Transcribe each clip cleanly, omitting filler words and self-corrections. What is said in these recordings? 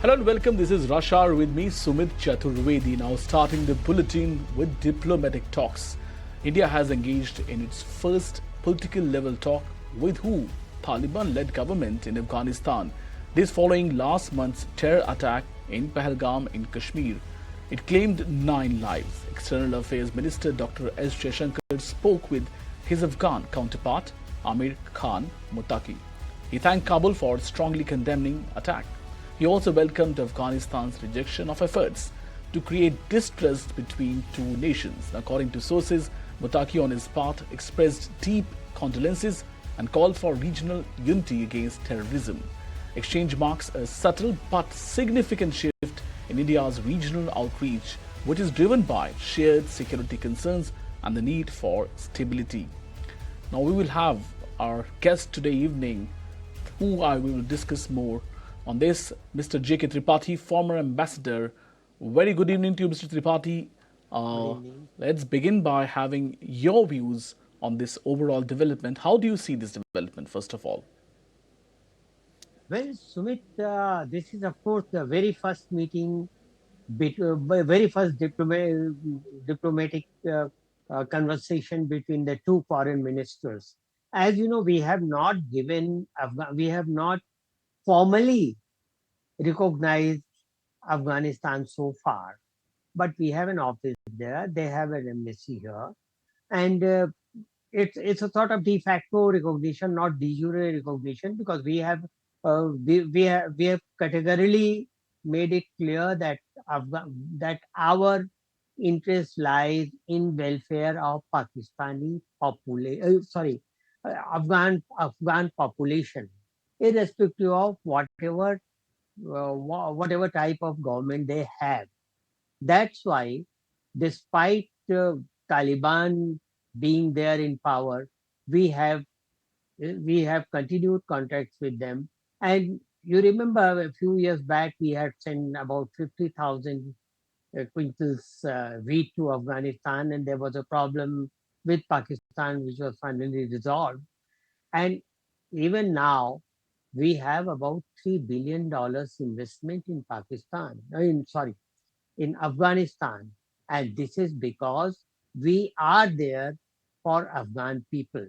Hello and welcome. This is Rush Hour with me, Sumit Chaturvedi. Now starting the bulletin with diplomatic talks. India has engaged in its first political level talk with who? Taliban-led government in Afghanistan. This following last month's terror attack in Pahalgam in Kashmir. It claimed 9 lives. External Affairs Minister Dr. S. Jaishankar spoke with his Afghan counterpart, Amir Khan Muttaqi. He thanked Kabul for strongly condemning attack. He also welcomed Afghanistan's rejection of efforts to create distrust between two nations. According to sources, Muttaqi on his part expressed deep condolences and called for regional unity against terrorism. Exchange marks a subtle but significant shift in India's regional outreach, which is driven by shared security concerns and the need for stability. Now we will have our guest today evening, who I will discuss more on this, Mr. JK Tripathi, former ambassador. Very good evening to you, Mr. Tripathi. Let's begin by having your views on this overall development. How do you see this development, first of all? Well, Sumit, this is of course the very first meeting, very first diplomatic conversation between the two foreign ministers. As you know, we have not formally recognized Afghanistan so far, but we have an office there. They have an embassy here, and it's a sort of de facto recognition, not de jure recognition, because we have categorically made it clear that that our interest lies in welfare of Pakistani Afghan population, irrespective of whatever type of government they have. That's why, despite Taliban being there in power, we have we have continued contacts with them. And you remember a few years back, we had sent about 50,000 quintals wheat to Afghanistan, and there was a problem with Pakistan, which was finally resolved. And even now, we have about $3 billion investment in Pakistan. Sorry, in Afghanistan. And this is because we are there for Afghan people.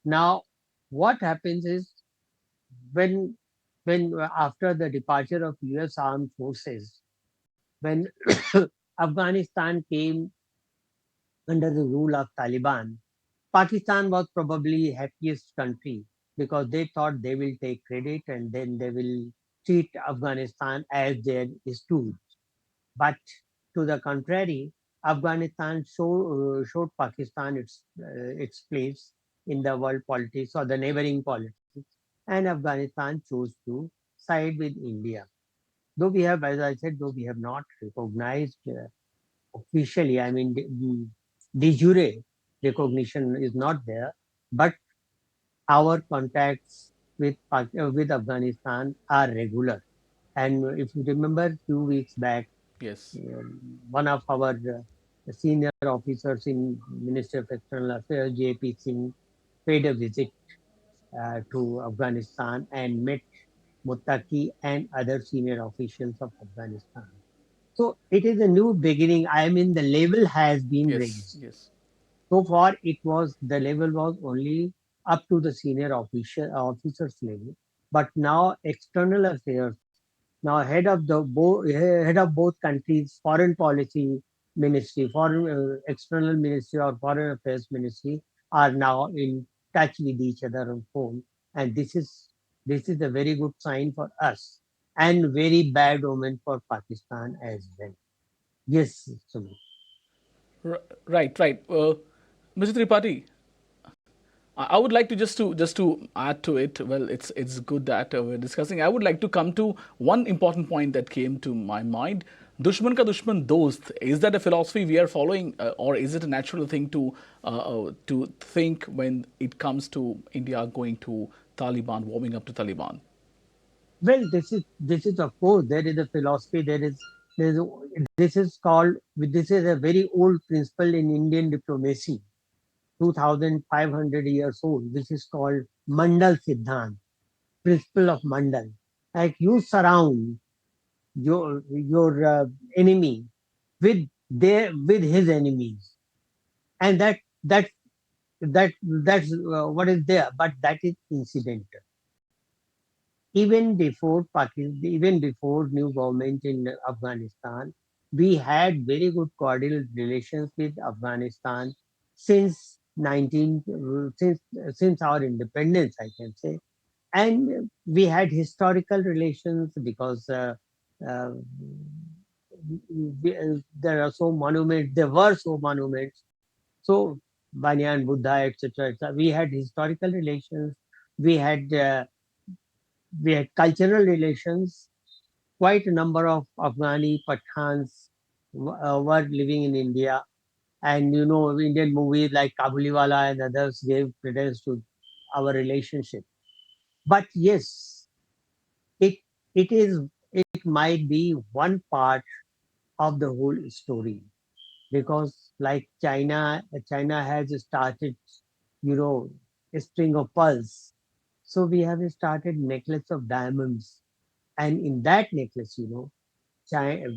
Now, what happens is when after the departure of US armed forces, when Afghanistan came under the rule of Taliban, Pakistan was probably happiest country because they thought they will take credit and then they will treat Afghanistan as their stooge. But to the contrary, Afghanistan showed Pakistan its place in the world politics or the neighboring politics, and Afghanistan chose to side with India. Though we have, as I said, though we have not recognized officially, I mean, de jure recognition is not there, but our contacts with Afghanistan are regular. And if you remember, 2 weeks back, Yes. one of our senior officers in Ministry of External Affairs, JP Singh, paid a visit to Afghanistan and met Muttaqi and other senior officials of Afghanistan. So it is a new beginning. I mean, the level has been Yes. raised. Yes. So far, the level was only up to the senior officers level, but now external affairs, now head of both countries, foreign policy ministry, foreign external ministry or foreign affairs ministry are now in touch with each other on phone, and this is a very good sign for us and very bad omen for Pakistan as well. Yes, Sumit. Right. Right. Mr. Tripathi, I would like to just to add to it. Well, it's good that we're discussing. I would like to come to one important point that came to my mind. Dushman ka dushman dost. Is that a philosophy we are following, or is it a natural thing to think when it comes to India going to Taliban, warming up to Taliban? Well, this is of course there is a philosophy. There is this is called this is a very old principle in Indian diplomacy, 2,500 years old, which is called Mandal Siddhant, principle of Mandal. Like you surround your enemy with his enemies, and that's what is there, but that is incidental. Even before Pakistan, even before new government in Afghanistan, we had very good cordial relations with Afghanistan since 19 since our independence, I can say. And we had historical relations because uh, there are so monuments, there were so monuments, so Banyan Buddha, etc., etc. We had historical relations, we had uh, we had cultural relations. Quite a number of Afghani Pathans were living in India, and Indian movies like Kabuliwala and others gave credence to our relationship. But yes, it it is it might be one part of the whole story, because like China has started, you know, a string of pearls. So we have started necklace of diamonds, and in that necklace, China,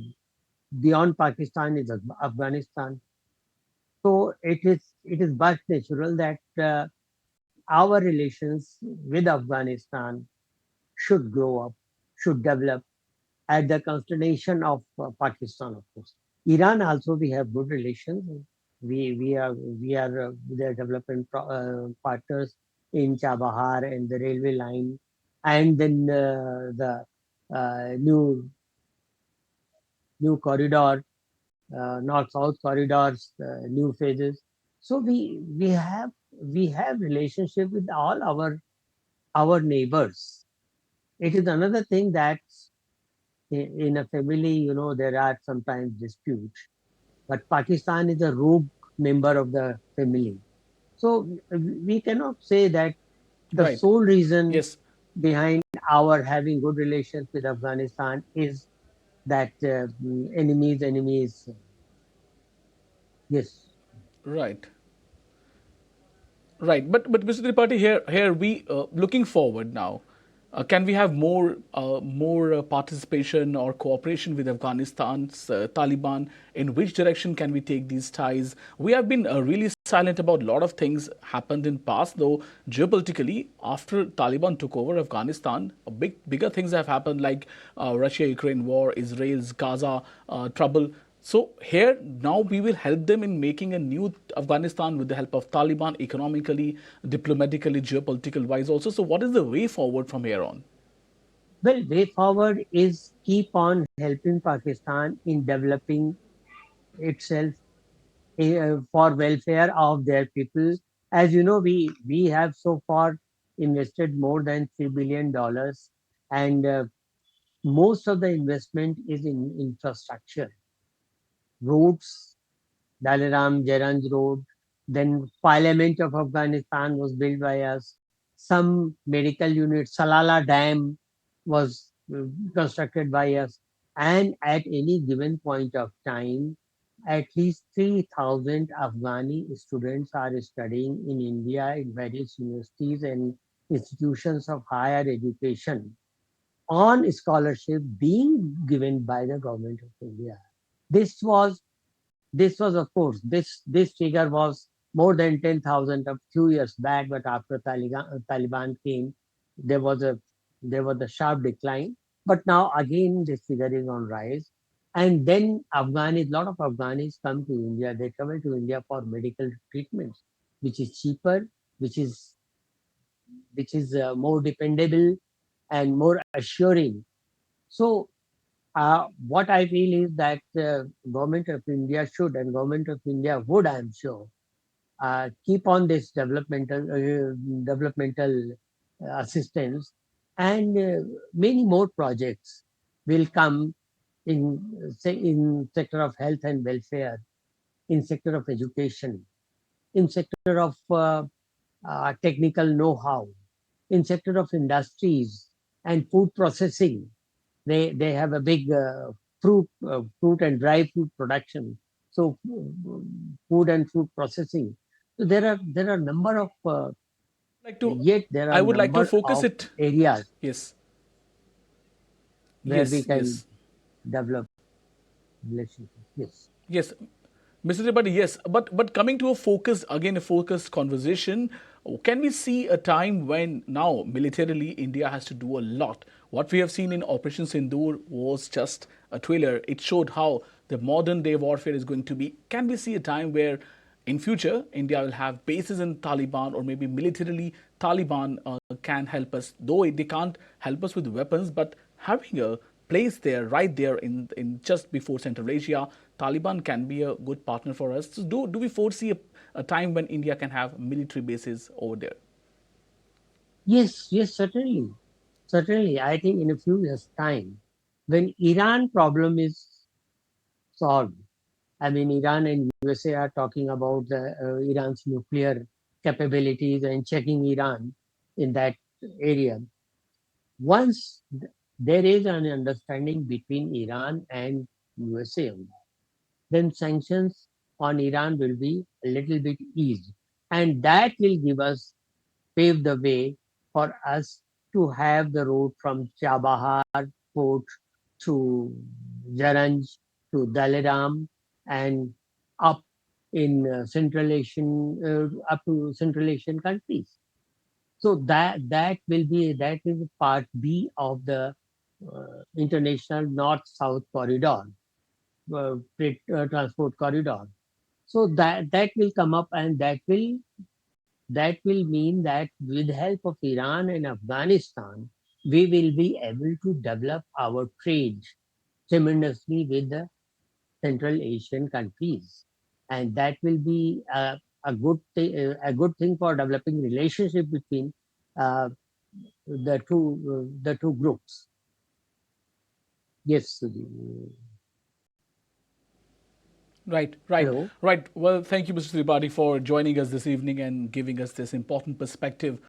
beyond Pakistan is Afghanistan. So it is but natural that our relations with Afghanistan should grow up, should develop at the consternation of Pakistan, of course. Iran also we have good relations. We are their development partners in Chabahar and the railway line, and then the new corridor, north-south corridors, new phases. So we have relationship with all our neighbors. It is another thing that in a family, there are sometimes disputes, but Pakistan is a rogue member of the family. So we cannot say that the Right. sole reason Yes. behind our having good relations with Afghanistan is that enemies. Yes. Right. Right, but Mr. Tripathi, here we looking forward now. Can we have more participation or cooperation with Afghanistan's Taliban? In which direction can we take these ties? We have been really silent about a lot of things happened in past, though geopolitically after Taliban took over Afghanistan, bigger things have happened like Russia-Ukraine war, Israel's Gaza trouble. So here now we will help them in making a new Afghanistan with the help of Taliban economically, diplomatically, geopolitical wise also. So what is the way forward from here on? Well, way forward is keep on helping Pakistan in developing itself for welfare of their people. As you know, we have so far invested more than $3 billion, and most of the investment is in infrastructure, roads, Dalaram Jaranj Road. Then Parliament of Afghanistan was built by us. Some medical units, Salala Dam was constructed by us. And at any given point of time, at least 3,000 Afghani students are studying in India in various universities and institutions of higher education on scholarship being given by the government of India. This was this was, of course, this figure was more than 10,000 a few years back, but after Taliban came, there was a there was a sharp decline. But now again, this figure is on rise. And then lot of Afghanis come to India. They travel to India for medical treatments, which is cheaper, which is more dependable and more assuring. So what I feel is that government of India should, and government of India would, I am sure, keep on this developmental assistance, and many more projects will come in sector of health and welfare, in sector of education, in sector of technical know-how, in sector of industries and food processing. They have a big fruit and dry fruit production. So food and fruit processing. So there are number of Like to, yet there are I would like to number focus of it. areas Yes, where we yes, can yes. develop relationship. Yes. Yes, Mr. Tripathi, yes, but coming to a focus again, a focused conversation. Can we see a time when now militarily India has to do a lot? What we have seen in Operation Sindoor was just a trailer. It showed how the modern day warfare is going to be. Can we see a time where in future India will have bases in Taliban, or maybe militarily Taliban can help us, though they can't help us with weapons, but having a place there, right there in just before Central Asia, Taliban can be a good partner for us. So do we foresee a time when India can have military bases over there? Yes, yes, certainly. Certainly. I think in a few years' time, when Iran problem is solved, I mean, Iran and USA are talking about Iran's nuclear capabilities and checking Iran in that area. Once there is an understanding between Iran and USA, then sanctions on Iran will be a little bit eased. And that will give us, pave the way for us to have the road from Chabahar port to Zaranj to Dalaram and up in up to Central Asian countries. So that is part B of the international north-south corridor, freight transport corridor. So that will come up, and that will mean that with help of Iran and Afghanistan, we will be able to develop our trade tremendously with the Central Asian countries, and that will be a good thing for developing relationship between uh, the two groups. Yes, Sudhi. Right, right, Hello. right. Well, thank you, Mr. Tripathi, for joining us this evening and giving us this important perspective